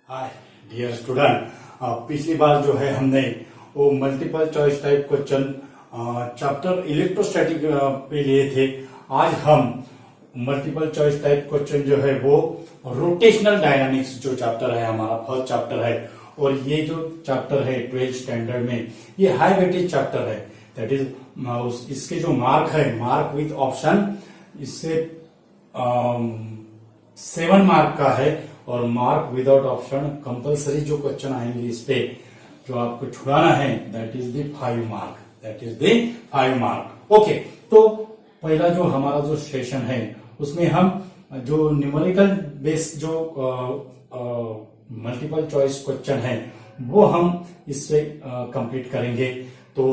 Hi dear student, पिछली बार जो है हमने वो multiple choice type question chapter electrostatic पे लिए थे। आज हम मल्टीपल चॉइस टाइप क्वेश्चन जो है वो रोटेशनल डायनामिक्स जो चैप्टर है हमारा फर्स्ट चैप्टर है, और ये जो चैप्टर है 12th स्टैंडर्ड में ये हाई वेटेज चैप्टर है। दैट इज इसके जो मार्क है, मार्क विथ ऑप्शन, इससे 7 मार्क का है, और मार्क विदाउट ऑप्शन कंपलसरी जो क्वेश्चन आएंगे इस पे जो आपको छुड़ाना है that is the 5 mark, that is the 5 mark. Okay, तो पहला जो हमारा जो सेशन है उसमें हम जो न्यूमेरिकल बेस्ड जो मल्टीपल चॉइस क्वेश्चन है वो हम इससे कंप्लीट करेंगे। तो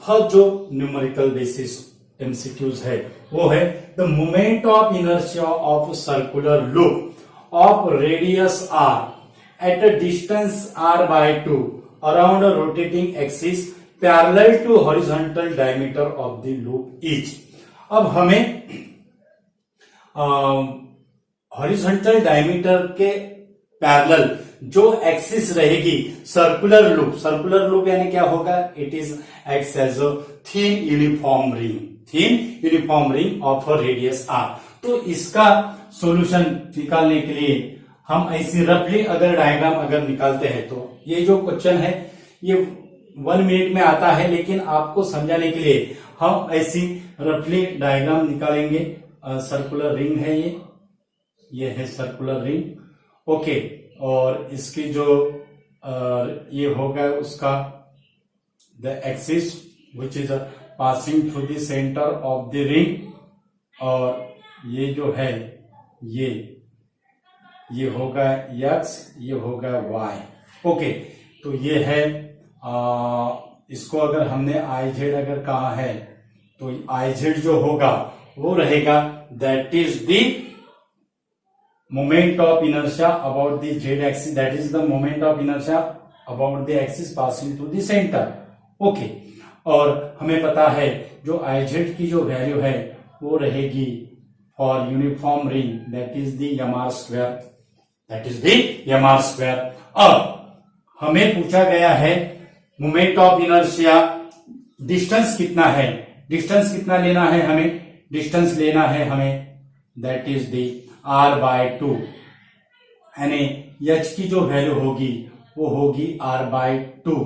हर जो न्यूमेरिकल बेसिस एमसीक्यूज है वो है the moment of inertia of circular loop of radius r at a distance r by 2 around a rotating axis parallel to horizontal diameter of the loop is। अब हमें horizontal diameter के parallel जो axis रहेगी circular loop यानी क्या होगा, it is X as a thin uniform ring of a radius R. तो इसका सॉल्यूशन निकालने के लिए हम ऐसी रफली अगर डायग्राम अगर निकालते हैं तो ये जो क्वेश्चन है ये 1 मिनट में आता है, लेकिन आपको समझाने के लिए हम ऐसी रफली डायग्राम निकालेंगे। सर्कुलर रिंग है ये है सर्कुलर रिंग। ओके, और इसकी जो ये होगा उसका the axis which is passing through the centre of the ring, और ये जो है ये होगा x, ये होगा y। ओके, तो ये है इसको अगर हमने iz अगर कहा है तो iz जो होगा वो रहेगा that is the moment of inertia about the z axis, that is the moment of inertia about the axis passing through the centre. Okay, और हमें पता है जो iz की जो वैल्यू है वो रहेगी for uniform ring that is the mr square। अब हमें पूछा गया है मोमेंट ऑफ इनर्शिया, डिस्टेंस कितना है, डिस्टेंस कितना लेना है हमें, डिस्टेंस लेना है हमें that is the r by 2, यानी h की जो वैल्यू होगी वो होगी r by 2।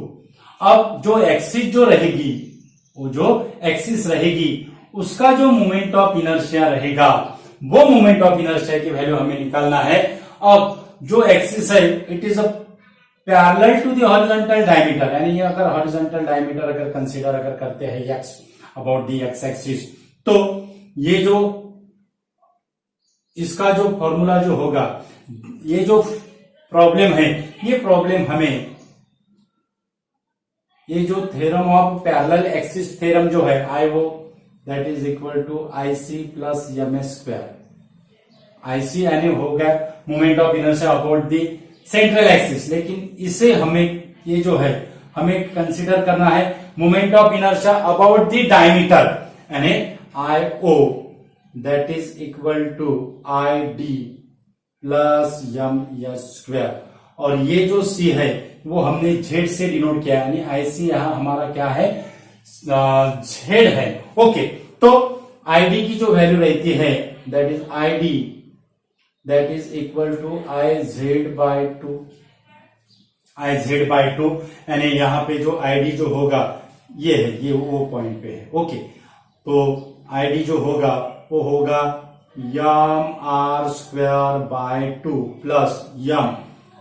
अब जो एक्सिस जो रहेगी, वो जो एक्सिस रहेगी उसका जो मोमेंट ऑफ इनर्शिया रहेगा वो मोमेंट ऑफ इनर्शिया की वैल्यू हमें निकालना है। अब जो एक्सिस है it is a parallel to the horizontal diameter, यानी अगर हॉरिजॉन्टल डायमीटर अगर कंसीडर अगर करते हैं X about the X axis, तो ये जो इसका जो फॉर्मूला जो होगा, ये जो प्रॉब्लम है ये प्रॉब्लम हमें ये जो theorem of parallel axis theorem जो है IO that is equal to IC plus ms square। IC यानी होगा moment of inertia about the central axis, लेकिन इसे हमें ये जो है हमें कंसीडर करना है moment of inertia about the diameter, यानी IO that is equal to ID plus ms square। और ये जो C है वो हमने Z से डिनोट किया, यानी IC यहां हमारा क्या है, Z है। ओके, तो ID की जो वैल्यू रहती है that is ID that is equal to IZ by 2, यानी यहां पे जो ID जो होगा ये है, ये वो पॉइंट पे है। ओके, तो ID जो होगा वो होगा r square by 2 plus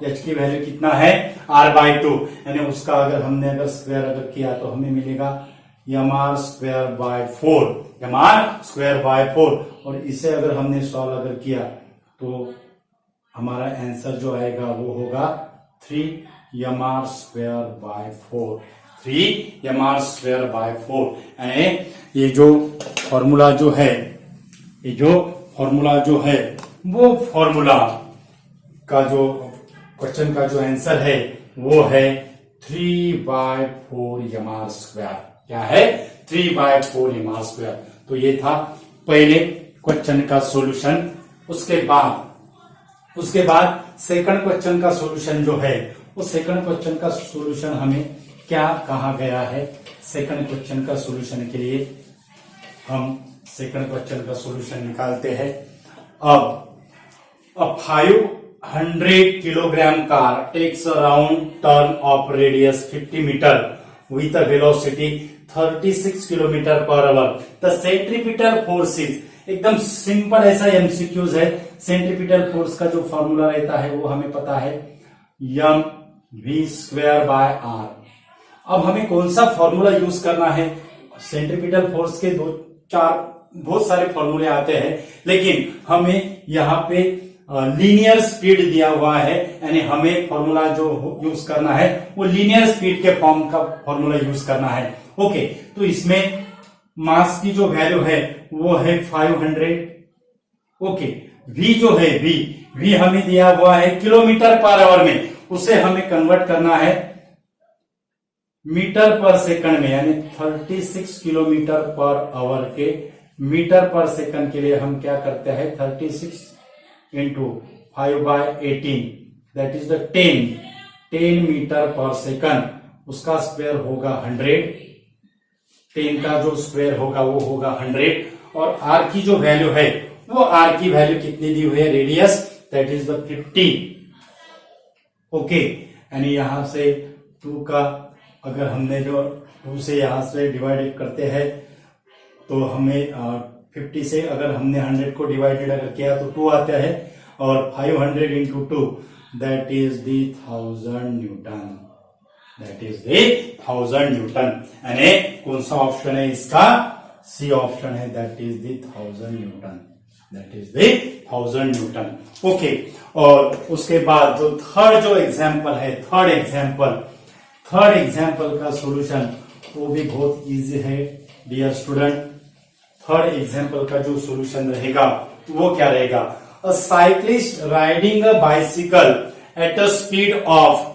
h की वैल्यू कितना है r by 2, यानी उसका अगर हमने अगर स्क्वायर अगर किया तो हमें मिलेगा mr स्क्वायर बाय 4, और इसे अगर हमने सॉल्व अगर किया तो हमारा आंसर जो आएगा वो होगा 3mr स्क्वायर बाय 4। यानी ये जो फॉर्मूला जो है वो फॉर्मूला का जो क्वेश्चन का जो आंसर है वो है 3/4 mr स्क्वायर। क्या है, 3/4 mr स्क्वायर। तो ये था पहले क्वेश्चन का सॉल्यूशन। उसके बाद उसके बाद सेकंड क्वेश्चन का सॉल्यूशन जो है, वो सेकंड क्वेश्चन का सॉल्यूशन हमें क्या कहा गया है। सेकंड क्वेश्चन का सॉल्यूशन के लिए हम सेकंड क्वेश्चन का सॉल्यूशन निकालते हैं। अब 500 kilogram car takes a round turn of radius 50 meter with a velocity 36 kilometer per hour. The centripetal force is, एकदम सिंपल ऐसा एमसीक्यूज है। सेंट्रीपिटल फोर्स का जो फॉर्मूला रहता है वो हमें पता है, M V square by R. अब हमें कौन सा फॉर्मूला यूज करना है? सेंट्रीपिटल फोर्स के बहुत सारे फॉर्मूले आते हैं, लेकिन हमें यहाँ पे लीनियर स्पीड दिया हुआ है, यानी हमें फॉर्मूला जो यूज करना है वो लीनियर स्पीड के फॉर्म का फॉर्मूला यूज करना है। ओके, तो इसमें मास की जो वैल्यू है वो है 500। ओके, v जो है v हमें दिया हुआ है किलोमीटर पर आवर में, उसे हमें कन्वर्ट करना है मीटर पर सेकंड में, यानी 36 किलोमीटर पर आवर के मीटर पर सेकंड के लिए हम क्या करते हैं, 36 into 5/18 that is the 10 metre per second, उसका स्क्वायर होगा 100। 10 का जो स्क्वायर होगा वो होगा 100। और r की जो वैल्यू है वो r की वैल्यू कितनी दी हुई है, radius that is the 50। Okay, यानी यहां से 2 का अगर हमने जो 2 से यहां से डिवाइडेड करते हैं तो हमें 50 से अगर हमने 100 को डिवाइडेड अगर किया तो 2 आता है, और 500 into 2 that is the 1000 Newton, that is the 1000 Newton. यानी कौन सा ऑप्शन है इसका, सी ऑप्शन है, that is the 1000 Newton, that is the 1000 Newton. Okay, और उसके बाद जो थर्ड जो एग्जाम्पल है, थर्ड एग्जाम्पल का सॉल्यूशन वो भी बहुत इजी है डियर स्टूडेंट। थर्ड एग्जाम्पल का जो सॉल्यूशन रहेगा वो क्या रहेगा, a cyclist riding a bicycle at a speed of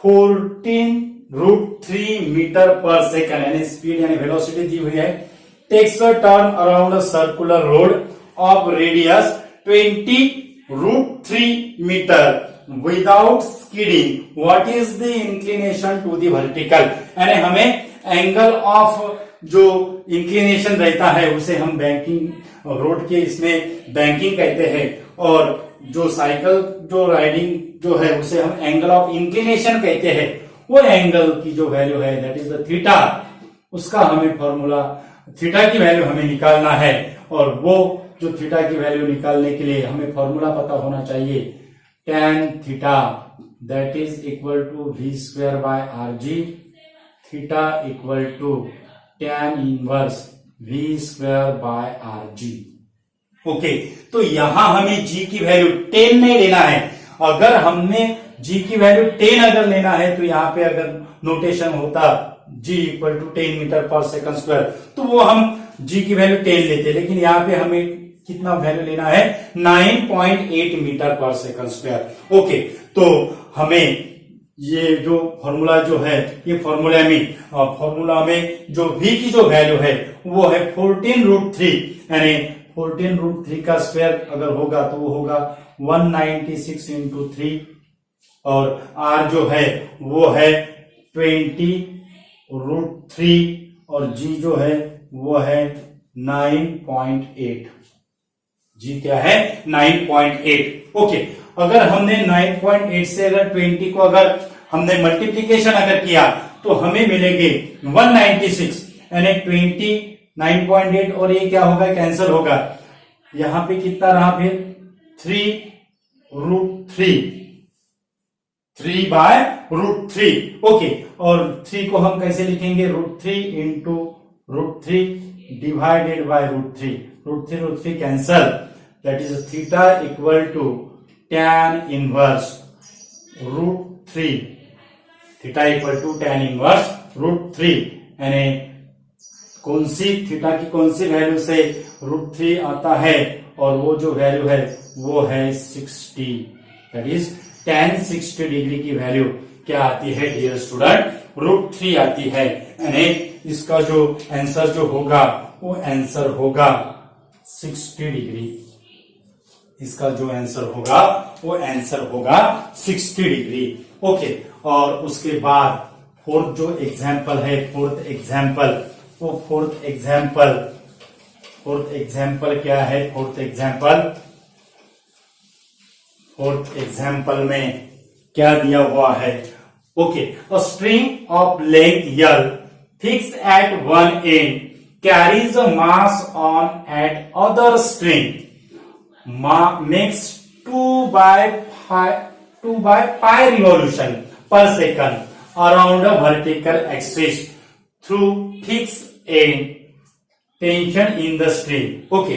14√3 metre per second, यानी स्पीड यानी वेलोसिटी दी हुई है, takes a turn around a circular road of radius 20√3 metre without skidding, what is the inclination to the vertical. यानी हमें angle of जो inclination रहता है उसे हम बैंकिंग रोड के इसमें बैंकिंग कहते हैं, और जो साइकिल जो राइडिंग जो है उसे हम एंगल ऑफ इंक्लिनेशन कहते हैं। वो एंगल की जो वैल्यू है दैट इज द थीटा, उसका हमें फॉर्मूला थीटा की वैल्यू हमें निकालना है, और वो जो थीटा की वैल्यू निकालने के लिए हमें फॉर्मूला पता होना चाहिए, tan theta that is equal to v square by R G, theta equal to tan inverse v square by R G. Okay, तो यहां हमें g की वैल्यू 10 नहीं लेना है। अगर हमने g की वैल्यू 10 अगर लेना है तो यहाँ पे अगर नोटेशन होता g equal to 10 metre per second square, तो वो हम g की वैल्यू 10 लेते, लेकिन यहाँ पे हमें कितना वैल्यू लेना है, 9.8 metre per second square. Okay, तो हमें ये जो फॉर्मूला जो है, ये फॉर्मूला में जो v की जो वैल्यू है वो है 14√3, यानी 14√3 का स्क्वायर अगर होगा तो वो होगा 196 इंटू 3, और r जो है वो है 20√3, और g जो है वो है 9.8। g क्या है, 9.8। ओके, अगर हमने 9.8 से अगर 20 को अगर हमने मल्टीप्लीकेशन अगर किया तो हमें मिलेंगे 196, यानी 29.8, और ये क्या होगा, कैंसिल होगा। यहां पे कितना रहा फिर 3/√3। ओके, और 3 को हम कैसे लिखेंगे, √3 into √3 divided by √3, √3 cancel, that is theta equal to tan inverse √3, theta equal to tan inverse √3, यानी कौन सी थीटा की कौन सी वैल्यू से √3 आता है, और वो जो वैल्यू है वो है 60, दैट इज tan 60 डिग्री की वैल्यू क्या आती है डियर स्टूडेंट, √3 आती है। यानी इसका जो आंसर जो होगा वो आंसर होगा 60 डिग्री। इसका जो आंसर होगा वो आंसर होगा 60 डिग्री। ओके, और उसके बाद फोर्थ जो एग्जाम्पल है, फोर्थ एग्जाम्पल क्या है? फोर्थ एग्जाम्पल में क्या दिया हुआ है? Okay, a string of length L fixed at one end carries a mass on at other string makes 2 by pi revolution per second around a vertical axis through fixed end tension in the string. Okay,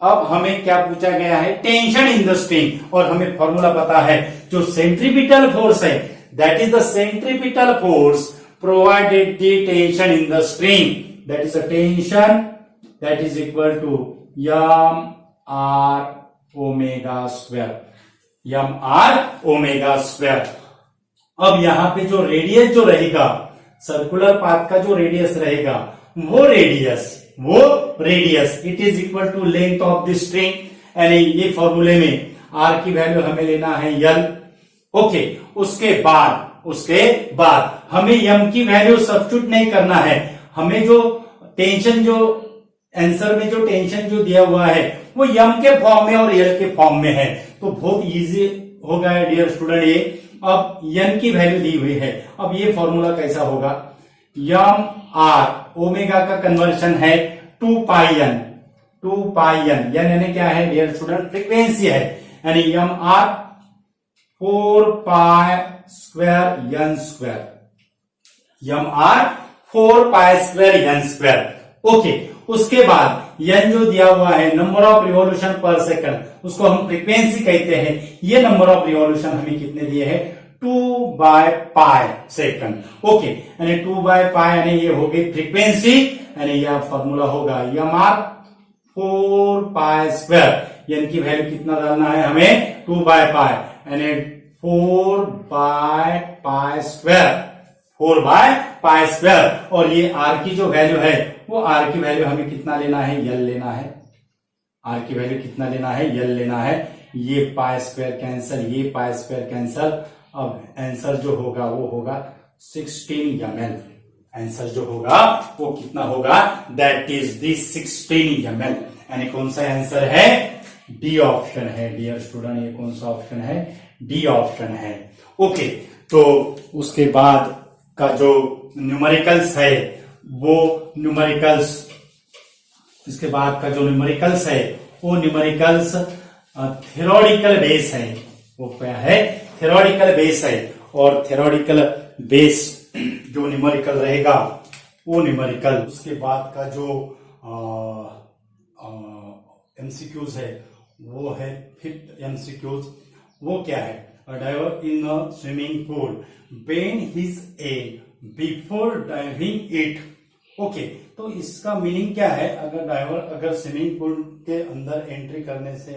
अब हमें क्या पूछा गया है? Tension in the string, और हमें formula पता है जो सेंट्रीपिटल फोर्स है, that is the centripetal force provided the tension in the string, that is a tension that is equal to M R omega square. अब यहां पे जो रेडियस जो रहेगा, सर्कुलर पाथ का जो रेडियस रहेगा, वो radius it is equal to length of the string, यानी ये फॉर्मूले में आर की वैल्यू हमें लेना है यल। ओके, उसके बाद हमें यम की वैल्यू सब्स्टिट्यूट नहीं करना है, हमें जो टेंशन जो आंसर में जो टेंशन जो दिया हुआ है वो यम के फॉर्म में और यल के फॉर्म में है, तो बहुत इजी होगा डियर स्टूडेंट ये। अब यन की वैल्यू दी हुई है, अब ये फॉर्मूला कैसा होगा? यम आर, ओमेगा का कन्वर्शन है 2 पाई एन, यानी क्या है डियर स्टूडेंट? फ्रीक्वेंसी है, यानी M R 4 pi square N square. Okay, उसके बाद एन जो दिया हुआ है number of revolution per second, उसको हम फ्रीक्वेंसी कहते हैं। ये नंबर ऑफ रिवॉल्यूशन हमें कितने दिए हैं? 2 बाय पाई सेकंड। ओके, यानी 2 बाय पाई, यानी ये हो गई फ्रीक्वेंसी, यानी यह फॉर्मूला होगा M R 4 pi square. N की वैल्यू कितना डालना है हमें? 2 बाय पाई, यानी 4 बाय पाई स्क्वायर। और ये आर की जो वैल्यू है, वो आर की वैल्यू हमें कितना लेना है? यल लेना है। आर की वैल्यू कितना लेना है? यल लेना है। ये पाई स्क्वायर कैंसल, ये पाई स्क्वायर कैंसल। अब आंसर जो होगा वो होगा 16 ml। आंसर जो होगा वो कितना होगा? That is the 16 ml। यानी कौन सा आंसर है? डी ऑप्शन है डियर स्टूडेंट। ये कौन सा ऑप्शन है? डी ऑप्शन है। ओके, तो उसके बाद का जो न्यूमेरिकल्स है वो इसके बाद का जो न्यूमेरिकल्स है वो न्यूमेरिकल्स थ्योरेटिकल बेस है। वो क्या है? थ्योरेटिकल बेस है। और थ्योरेटिकल बेस जो न्यूमेरिकल रहेगा वो न्यूमेरिकल, उसके बाद का जो एमसीक्यूज है वो है 5th एमसीक्यूज। वो क्या है? A diver in a swimming pool bend his aim before diving it। Okay, तो इसका मीनिंग क्या है? अगर स्विमिंग पूल के अंदर एंट्री करने से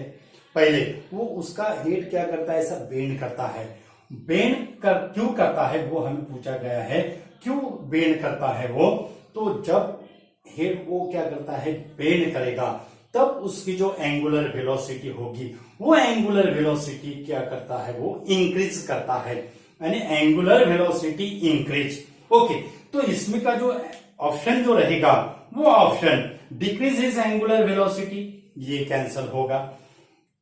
पहले वो उसका हेड क्या करता है? ऐसा बेंड करता है। क्यों करता है वो हमें पूछा गया है। क्यों बेंड करता है वो? तो जब हेड वो क्या करता है? बेंड करेगा, तब उसकी जो एंगुलर वेलोसिटी होगी, वो एंगुलर वेलोसिटी क्या करता है? वो इंक्रीज करता है, यानी एंगुलर वेलोसिटी इंक्रीज। ओके, तो इसमें का जो ऑप्शन जो रहेगा वो ऑप्शन डिक्रीजेस एंगुलर वेलोसिटी, ये कैंसल होगा।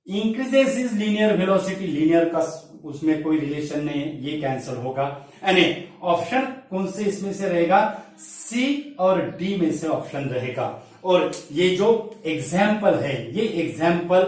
Increases is linear velocity, linear का उसमें कोई रिलेशन नहीं है, ये कैंसल होगा। यानी ऑप्शन कौन से इसमें से रहेगा? सी और डी में से ऑप्शन रहेगा। और ये जो एग्जाम्पल है, ये example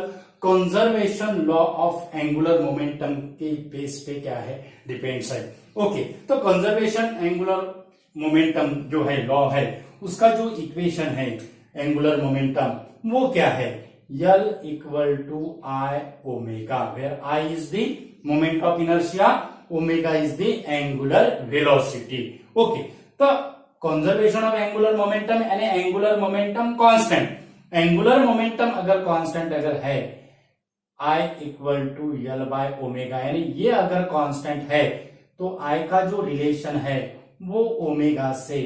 conservation law of angular momentum के बेस पे क्या है? डिपेंड्स है। ओके, तो कंजर्वेशन एंगुलर मोमेंटम जो है लॉ है, उसका जो इक्वेशन है एंगुलर मोमेंटम, वो क्या है? L equal to I omega, where I is the moment of inertia, omega is the angular velocity। Okay, तो कंजर्वेशन ऑफ एंगुलर मोमेंटम यानी angular momentum constant. Angular momentum अगर कांस्टेंट अगर है, I equal to L by omega, यानी ये अगर constant है तो I का जो रिलेशन है वो ओमेगा से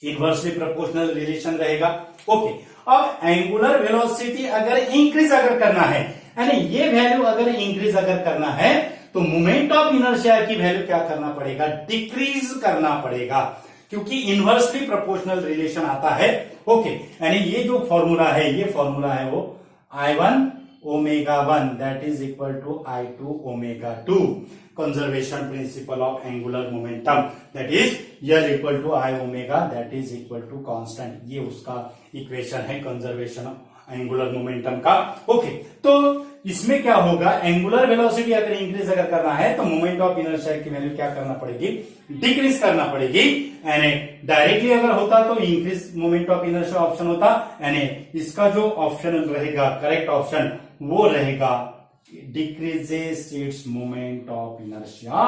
इनवर्सली प्रोपोर्शनल रिलेशन रहेगा। ओके, अब एंगुलर वेलोसिटी अगर इंक्रीज अगर करना है, यानी ये वैल्यू अगर इंक्रीज अगर करना है तो मोमेंट ऑफ इनर्शिया की वैल्यू क्या करना पड़ेगा, डिक्रीज करना पड़ेगा, क्योंकि इनवर्सली प्रोपोर्शनल रिलेशन आता है। ओके, यानी ये जो फॉर्मूला है, ये फॉर्मूला है वो I1 omega 1 that is equal to I2 omega 2, conservation principle of angular momentum that is L equal to I omega that is equal to constant. ये उसका इक्वेशन है कंजर्वेशन ऑफ एंगुलर मोमेंटम का। Okay, तो इसमें क्या होगा, angular velocity अगर increase अगर करना है तो मोमेंट ऑफ इनर्शिया की वैल्यू क्या करना पड़ेगी, डिक्रीज करना पड़ेगी। यानी डायरेक्टली अगर होता तो increase moment of inertia option होता, यानी इसका जो ऑप्शन रहेगा करेक्ट ऑप्शन वो रहेगा decreases its moment of inertia,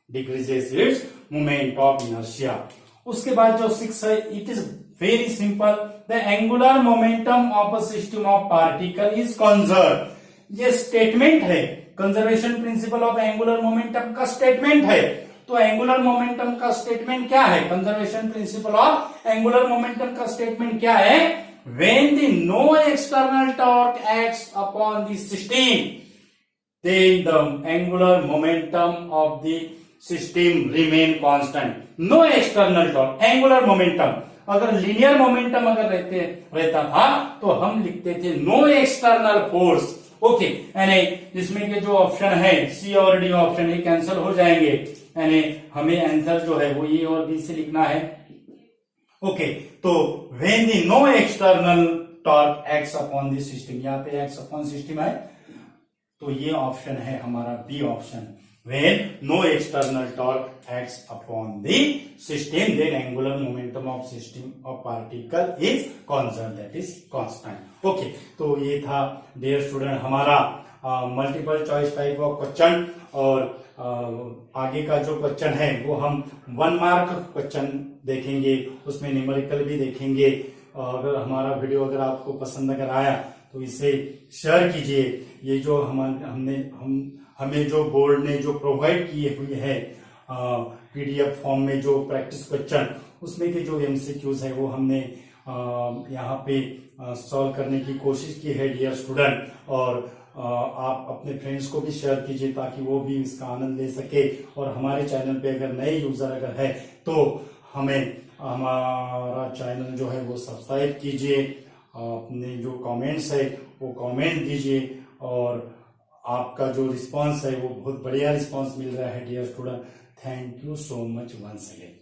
decreases its moment of inertia. उसके बाद जो 6 है, it is very simple, the angular momentum of a system of particle is conserve. ये स्टेटमेंट है, conservation principle of angular momentum का statement है। तो angular momentum का स्टेटमेंट क्या है, conservation principle of angular momentum का स्टेटमेंट क्या है, when the no external torque acts upon the system then the angular momentum of the system remain constant. No external torque, angular momentum। अगर linear momentum अगर रहता था तो हम लिखते थे नो एक्सटर्नल फोर्स। ओके, यानी इसमें के जो ऑप्शन है सी और डी ऑप्शन ये कैंसिल हो जाएंगे, यानी हमें आंसर जो है वो ए और बी से लिखना है। ओके, तो when the no external torque acts upon the system, यहाँ पे एक्ट्स अपॉन सिस्टम है तो ये ऑप्शन है हमारा B option, when no external torque acts upon the system then angular momentum of system of particle is constant that is constant. Okay, तो ये था डियर स्टूडेंट हमारा multiple choice type of question, और आगे का जो क्वेश्चन है वो हम 1 मार्क क्वेश्चन देखेंगे, उसमें न्यूमेरिकल भी देखेंगे। अगर हमारा वीडियो अगर आपको पसंद अगर आया तो इसे शेयर कीजिए। ये जो हमें जो बोर्ड ने जो प्रोवाइड किए हुए है पीडीएफ फॉर्म में जो प्रैक्टिस क्वेश्चन, उसमें के जो एमसीक्यूज है वो हमने यहाँ पे सॉल्व करने की कोशिश की है डियर स्टूडेंट, और आप अपने फ्रेंड्स को भी शेयर कीजिए ताकि वो भी इसका आनंद ले सके। और हमारे चैनल पे अगर नए यूजर अगर है तो हमें हमारा चैनल जो है वो सब्सक्राइब कीजिए, अपने जो कमेंट्स है वो कमेंट दीजिए, और आपका जो रिस्पांस है वो बहुत बढ़िया रिस्पांस मिल रहा है dear student. Thank you so much once again.